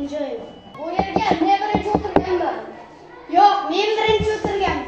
joyi. Bu yerga ne birinchi o'tirganman? Yo'q, men birinchi o'tirganman.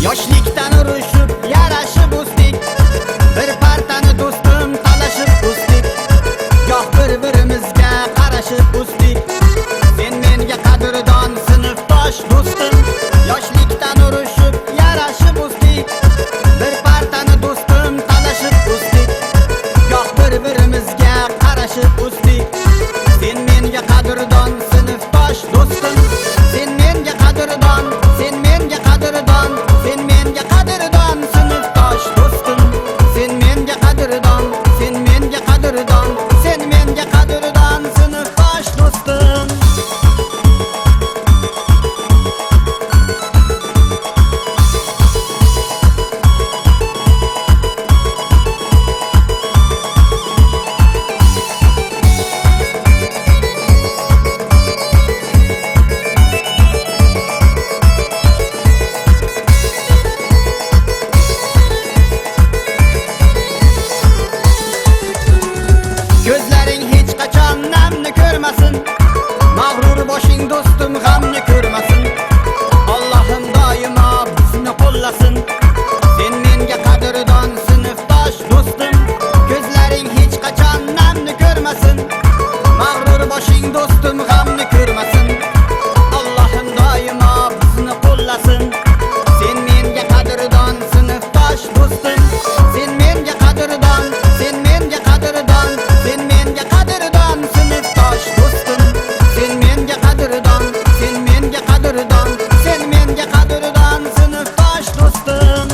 Yoshlikdan urushib, yarashib o'sdik. Bir partani do'stim talashib o'sdik. Goh bir-birimizga qarashib o'sdik. Sen menga qadrdon sinfdosh do'stim. Yoshlikdan urushib, yarashib o'sdik. Bir partani do'stim talashib o'sdik. Goh bir-birimizga qarashib o'sdik. Sen menga qadrdon sinfdosh do'stim. Sen menga qadrdon, sen menga qadrdon. Sen menga qadrdon sinfdosh do'stim. Sen menga qadrdon, sen menga qadrdon. Sen menga qadrdon sinfdosh do'stim. Gözlerin hiç qachon namni ko'rmasin. Mag'rur boshing do'stim g'amni ko'rmasin. Allohim doimo bizni qo'llasin. Sen menga qadrdon sinfdosh do'stim. Gözlerin hiç qachon namni ko'rmasin. Mag'rur boshing do'stim g'amni ko'rmasin. Allohim doimo bizni qo'llasin. Sen menga qadrdon sinfdosh do'stim. Sen menga qadrdon, sen menga qadrdon. Sen menga qadrdon sinfdosh do'stim. Sen menga qadrdon, sen menga qadrdon. Sen menga qadrdon sinfdosh do'stim.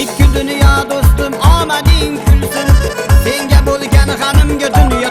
İki dünya do'stim omading kulsin. Senga bo'lgan g'animga dunyo